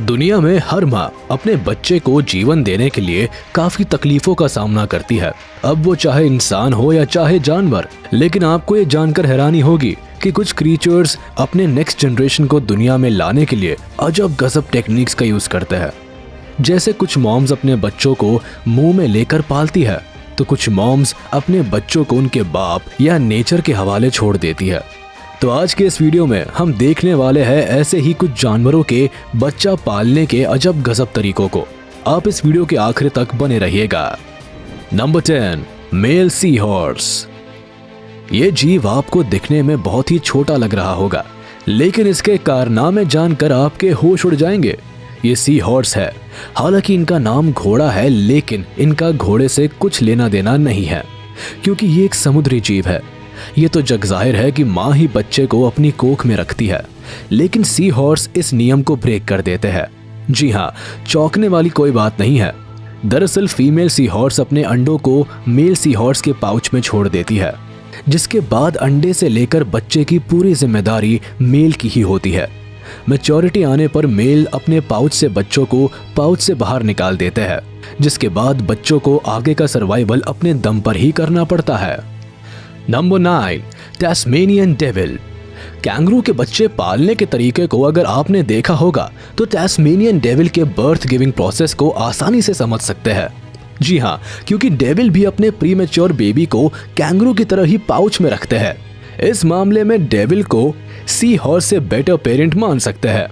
दुनिया में हर माँ अपने बच्चे को जीवन देने के लिए काफी तकलीफों का सामना करती है, अब वो चाहे इंसान हो या चाहे जानवर। लेकिन आपको ये जानकर हैरानी होगी कि कुछ क्रीचर्स अपने नेक्स्ट जनरेशन को दुनिया में लाने के लिए अजब गजब टेक्निक्स का यूज करते हैं। जैसे कुछ मॉम्स अपने बच्चों को मुंह में लेकर पालती है, तो कुछ मॉम्स अपने बच्चों को उनके बाप या नेचर के हवाले छोड़ देती है। तो आज के इस वीडियो में हम देखने वाले हैं ऐसे ही कुछ जानवरों के बच्चा पालने के अजब गजब तरीकों को। आप इस वीडियो के आखिर तक बने रहिएगा। Number 10, mail sea horse. ये जीव आपको दिखने में बहुत ही छोटा लग रहा होगा, लेकिन इसके कारनामे जानकर आपके होश उड़ जाएंगे। ये सी हॉर्स है। हालांकि इनका नाम घोड़ा है, लेकिन इनका घोड़े से कुछ लेना देना नहीं है, क्योंकि ये एक समुद्री जीव है। ये तो जग जाहिर है कि माँ ही बच्चे को अपनी कोख में रखती है, लेकिन सी हॉर्स इस नियम को ब्रेक कर देते हैं। जी हाँ, चौंकने वाली कोई बात नहीं है। दरअसल फीमेल सी हॉर्स अपने अंडों को मेल सी हॉर्स के पाउच में छोड़ देती है, जिसके बाद अंडे से लेकर बच्चे की पूरी जिम्मेदारी मेल की ही होती है। मैच्योरिटी आने पर मेल अपने पाउच से बच्चों को पाउच से बाहर निकाल देते हैं, जिसके बाद बच्चों को आगे का सर्वाइवल अपने दम पर ही करना पड़ता है। Number 9, टैस्मेनियन devil. कैंगरू के बच्चे पालने के तरीके को अगर आपने देखा होगा तो टैस्मेनियन डेविल के बर्थ गिविंग प्रोसेस को आसानी से समझ सकते हैं। जी हाँ, क्योंकि डेविल भी अपने प्रीमेच्योर बेबी को कैंगरू की तरह ही पाउच में रखते हैं। इस मामले में डेविल को सी हॉर्स से बेटर पेरेंट मान सकते हैं,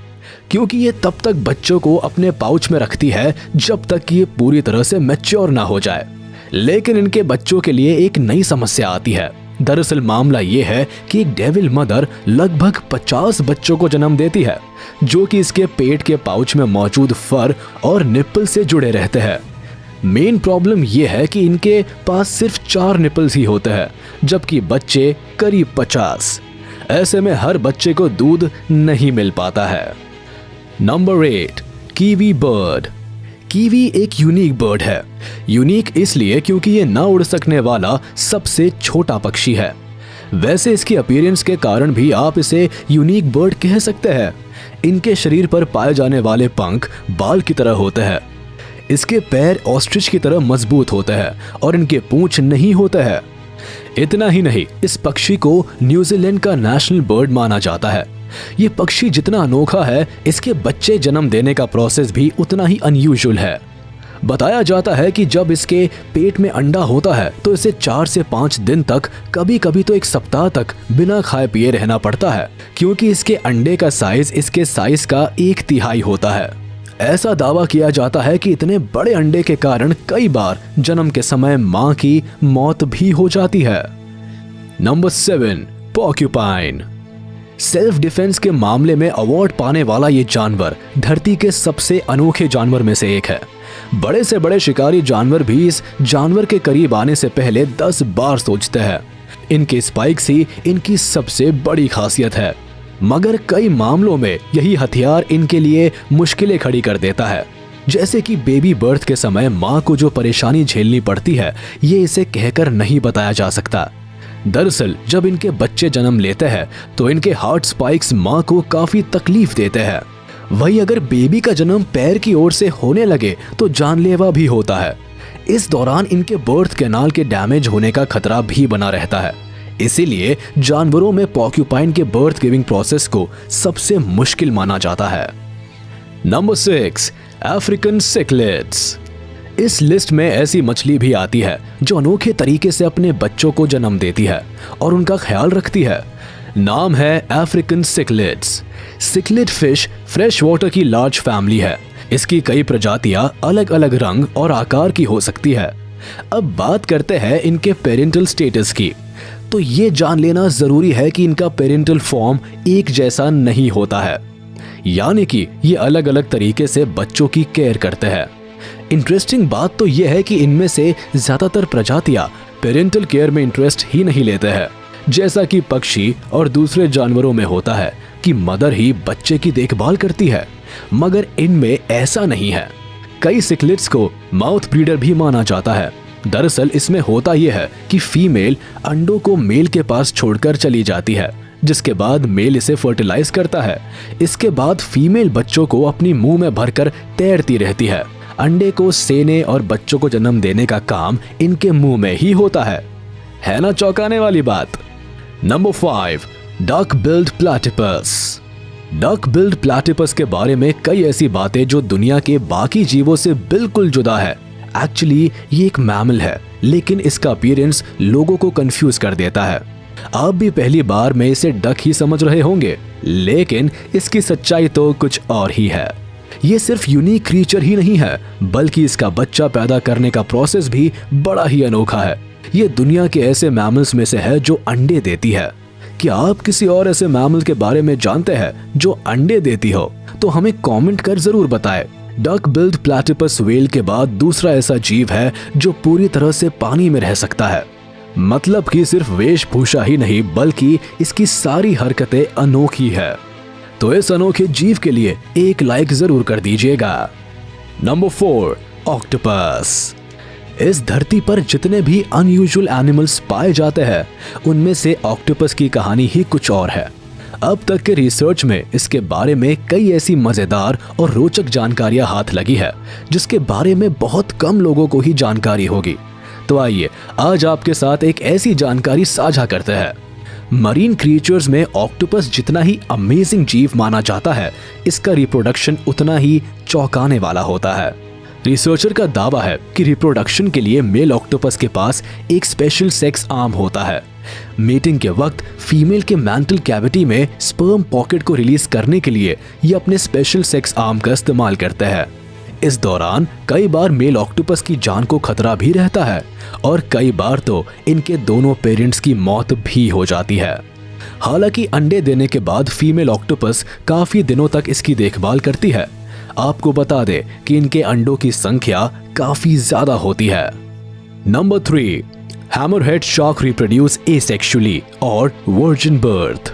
क्योंकि ये तब तक बच्चों को अपने पाउच में रखती है जब तक कि ये पूरी तरह से मैच्योर ना हो जाए। लेकिन इनके बच्चों के लिए एक नई समस्या आती है। दरअसल मामला ये है कि एक डेविल मदर लगभग 50 बच्चों को जन्म देती है, जो कि इसके पेट के पाउच में मौजूद फर और निप्पल से जुड़े रहते हैं। मेन प्रॉब्लम ये है कि इनके पास सिर्फ 4 निप्पल्स ही होते हैं, जबकि बच्चे करीब 50। ऐसे में हर बच्चे को दूध नहीं मिल पाता है। Number 8, kiwi bird. कीवी एक यूनिक बर्ड है। यूनिक इसलिए क्योंकि ये ना उड़ सकने वाला सबसे छोटा पक्षी है। वैसे इसकी अपीयरेंस के कारण भी आप इसे यूनिक बर्ड कह सकते हैं। इनके शरीर पर पाए जाने वाले पंख बाल की तरह होते हैं। इसके पैर ऑस्ट्रिच की तरह मजबूत होते हैं और इनके पूंछ नहीं होते हैं। इतना ही नहीं, इस पक्षी को न्यूजीलैंड का नेशनल बर्ड माना जाता है। ये पक्षी जितना अनोखा है, इसके बच्चे जन्म देने का प्रोसेस भी उतना ही अनयूजुअल है। बताया जाता है कि जब इसके पेट में अंडा होता है तो इसे 4 से 5 दिन तक, कभी कभी तो 1 सप्ताह तक बिना खाए पिए रहना पड़ता है, क्योंकि इसके अंडे का साइज इसके साइज का 1/3 होता है। ऐसा दावा किया जाता है कि इतने बड़े अंडे के कारण कई बार जन्म के समय मां की मौत भी हो जाती है। Number 7, porcupine. सेल्फ डिफेंस के मामले में अवार्ड पाने वाला ये जानवर धरती के सबसे अनोखे जानवर में से एक है। बड़े से बड़े शिकारी जानवर भी इस जानवर के करीब आने से पहले 10 बार सोचते हैं। इनके स्पाइक्स ही इनकी सबसे बड़ी खासियत है, मगर कई मामलों में यही हथियार इनके लिए मुश्किलें खड़ी कर देता है। जैसे कि बेबी बर्थ के समय माँ को जो परेशानी झेलनी पड़ती है, ये इसे कहकर नहीं बताया जा सकता। दरअसल जब इनके बच्चे जन्म लेते हैं तो इनके हार्ट स्पाइक्स माँ को काफी तकलीफ देते हैं। वही अगर बेबी का जन्म पैर की ओर से होने लगे तो जानलेवा भी होता है। इस दौरान इनके बर्थ कैनाल के डैमेज होने का खतरा भी बना रहता है। इसीलिए जानवरों में पॉर्क्यूपाइन के बर्थ गिविंग प्रोसेस को सबसे मुश्किल माना जाता है। Number 6, African cichlids. इस लिस्ट में ऐसी मछली भी आती है जो अनोखे तरीके से अपने बच्चों को जन्म देती है और उनका ख्याल रखती है। नाम है African cichlids. Cichlid fish fresh water की लार्ज फैमिली है। इसकी कई प्रजातियां अलग अलग रंग और आकार की हो सकती है। अब बात करते हैं इनके पेरेंटल स्टेटस की। तो ये जान लेना जरूरी है कि इनका पेरेंटल फॉर्म एक जैसा नहीं होता है, यानी कि ये अलग अलग तरीके से बच्चों की केयर करते हैं। इंटरेस्टिंग बात तो यह है कि इनमें से ज्यादातर प्रजातियां पेरेंटल केयर में इंटरेस्ट ही नहीं लेते हैं, जैसा कि पक्षी और दूसरे जानवरों में होता है कि मदर ही बच्चे की देखभाल करती है, मगर इनमें ऐसा नहीं है। कई सिक्लेट्स को माउथ ब्रीडर भी माना जाता है। दरअसल इसमें होता यह है कि फीमेल अंडों को मेल के पास छोड़कर चली जाती है, जिसके बाद मेल इसे फर्टिलाइज करता है। इसके बाद फीमेल बच्चों को अपनी मुंह में भरकर तैरती रहती है। अंडे को सेने और बच्चों को जन्म देने का काम इनके मुंह में ही होता है ना चौंकाने वाली बात। Number 5, duck billed platypus. Duck billed platypus के बारे में कई ऐसी बातें जो दुनिया के बाकी जीवों से बिल्कुल जुदा है। एक्चुअली ये एक मैमल है, लेकिन इसका अपीयरेंस लोगों को कंफ्यूज कर देता है। आप भी पहली बार में इसे डक ही समझ रहे होंगे, लेकिन इसकी सच्चाई तो कुछ और ही है। ये सिर्फ यूनिक क्रीचर ही नहीं है, बल्कि इसका बच्चा पैदा करने का प्रोसेस भी बड़ा ही अनोखा है। ये दुनिया के ऐसे मैमल्स में से है जो अंडे देती है। क्या आप किसी और ऐसे मैमल के बारे में जानते हैं जो अंडे देती हो? तो हमें कमेंट कर जरूर बताएं। डक बिल्ड प्लैटिपस व्हेल के बाद दूसरा ऐसा जीव है जो पूरी तरह से पानी में रह सकता है। मतलब कि सिर्फ वेशभूषा ही नहीं, बल्कि इसकी सारी हरकतें अनोखी है। तो इस अनोखे जीव के लिए एक लाइक जरूर कर दीजिएगा। Number 4, octopus. इस धरती पर जितने भी अनयूजुअल एनिमल्स पाए जाते हैं, उनमें से ऑक्टोपस की कहानी ही कुछ और है। अब तक के रिसर्च में इसके बारे में कई ऐसी मजेदार और रोचक जानकारियां हाथ लगी है, जिसके बारे में बहुत कम लोगों को ही जानकारी होगी। तो आइए आज आपके साथ एक ऐसी जानकारी साझा करते हैं। मरीन क्रिएचर्स में ऑक्टोपस जितना ही अमेजिंग जीव माना जाता है, इसका रिप्रोडक्शन उतना ही चौंकाने वाला होता है। रिसर्चर का दावा है कि रिप्रोडक्शन के लिए मेल ऑक्टोपस के पास एक स्पेशल सेक्स आर्म होता है। मीटिंग के वक्त फीमेल के मेंटल कैविटी में स्पर्म पॉकेट को रिलीज करने के लिए ये अपने स्पेशल सेक्स आर्म का इस्तेमाल करते हैं। इस दौरान कई बार मेल ऑक्टोपस की जान को खतरा भी रहता है और कई बार तो इनके दोनों पेरेंट्स की मौत भी हो जाती है। हालांकि अंडे देने के बाद फीमेल ऑक्टोपस काफी दिनों तक इसकी देखभाल करती है। आपको बता दे कि इनके अंडों की संख्या काफी ज्यादा होती है। Number 3, hammerhead shark reproduce asexually और वर्जिन बर्थ।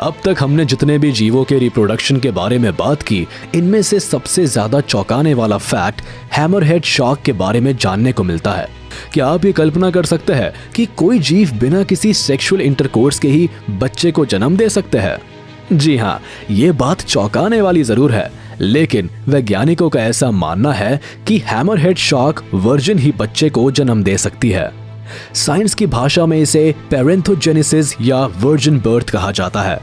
अब तक हमने जितने भी जीवों के रिप्रोडक्शन के बारे में बात की, इनमें से सबसे ज्यादा चौंकाने वाला फैक्ट हैमरहेड शार्क के बारे में जानने को मिलता है। क्या आप ये कल्पना कर सकते हैं कि कोई जीव बिना किसी सेक्सुअल इंटरकोर्स के ही बच्चे को जन्म दे सकते हैं? जी हाँ, ये बात चौंकाने वाली जरूर है, लेकिन वैज्ञानिकों का ऐसा मानना है कि हैमरहेड शार्क वर्जिन ही बच्चे को जन्म दे सकती है। साइंस की भाषा में इसे पैरेंथोजेनेसिस या वर्जिन बर्थ कहा जाता है।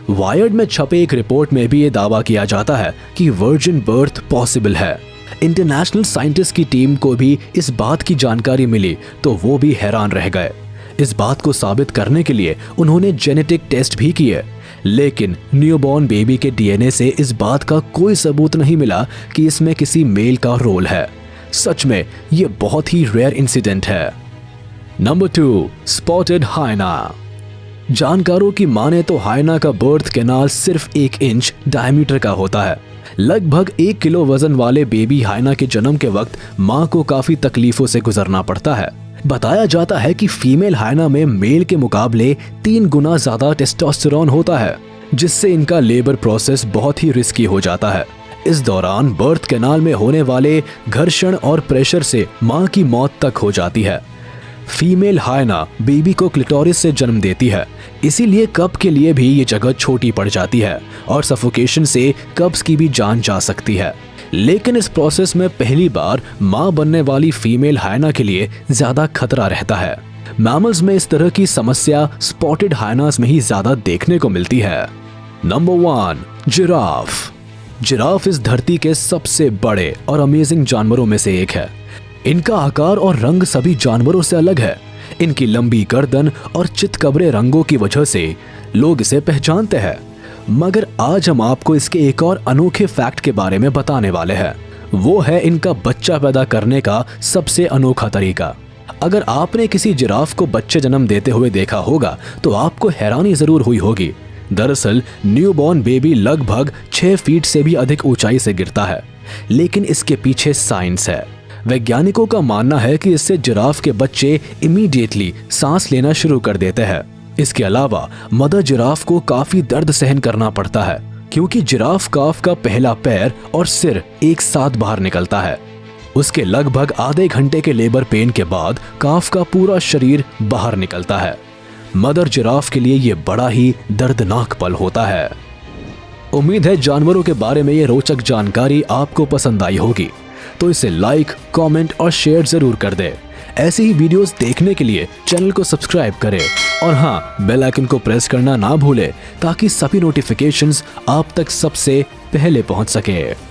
वायर्ड में छपे एक रिपोर्ट में भी ये दावा किया जाता है कि वर्जिन बर्थ पॉसिबल है। इंटरनेशनल साइंटिस्ट की टीम को भी इस बात की जानकारी मिली तो वो भी हैरान रह गए। इस बात को साबित करने के लिए उन्होंने जेनेटिक टेस्ट भी किए, लेकिन न्यूबॉर्न बेबी के डीएनए से इस बात का कोई सबूत नहीं मिला कि इसमें किसी मेल का रोल है। सच में ये बहुत ही रेयर इंसिडेंट है। Number 2, spotted hyena. जानकारों की माने तो हाइना का बर्थ कैनाल सिर्फ 1 इंच डायमीटर का होता है। लगभग 1 किलो वजन वाले बेबी हाइना के जन्म के वक्त मां को काफी तकलीफों से गुजरना पड़ता है। बताया जाता है कि फीमेल हाइना में मेल के मुकाबले 3 गुना ज्यादा टेस्टोस्टेरोन होता है, जिससे इनका लेबर प्रोसेस बहुत ही रिस्की हो जाता है। इस दौरान बर्थ कैनाल में होने वाले घर्षण और प्रेशर से मां की मौत तक हो जाती है। फीमेल हाइना बेबी को क्लिटोरिस से जन्म देती है, इसीलिए कब के लिए भी ये जगह छोटी पड़ जाती है और सफोकेशन से कब्ज की भी जान जा सकती है। लेकिन इस प्रोसेस में पहली बार मां बनने वाली फीमेल हाइना के लिए ज्यादा खतरा रहता है। मैमल्स में इस तरह की समस्या स्पॉटेड हाइनास में ही ज्यादा देखने को मिलती है। Number 1, giraffe. जिराफ इस धरती के सबसे बड़े और अमेजिंग जानवरों में से एक है। इनका आकार और रंग सभी जानवरों से अलग है। इनकी लंबी गर्दन और चितकबरे रंगों की वजह से लोग इसे पहचानते हैं। मगर आज हम आपको इसके एक और अनोखे फैक्ट के बारे में बताने वाले हैं। वो है इनका बच्चा पैदा करने का सबसे अनोखा तरीका। अगर आपने किसी जिराफ को बच्चे जन्म देते हुए देखा होगा तो आपको हैरानी जरूर हुई होगी। दरअसल न्यूबॉर्न बेबी लगभग 6 फीट से भी अधिक ऊंचाई से गिरता है, लेकिन इसके पीछे साइंस है। वैज्ञानिकों का मानना है कि इससे जिराफ के बच्चे इमीडिएटली सांस लेना शुरू कर देते हैं। इसके अलावा मदर जिराफ को काफी दर्द सहन करना पड़ता है, क्योंकि जिराफ काफ का पहला पैर और सिर एक साथ बाहर निकलता है। उसके लगभग आधे घंटे के लेबर पेन के बाद काफ का पूरा शरीर बाहर निकलता है। मदर जिराफ के लिए ये बड़ा ही दर्दनाक पल होता है। उम्मीद है जानवरों के बारे में ये रोचक जानकारी आपको पसंद आई होगी, तो इसे लाइक, कमेंट और शेयर जरूर कर दे। ऐसी ही वीडियोस देखने के लिए चैनल को सब्सक्राइब करें और हाँ, बेल आइकन को प्रेस करना ना भूलें ताकि सभी नोटिफिकेशंस आप तक सबसे पहले पहुंच सके।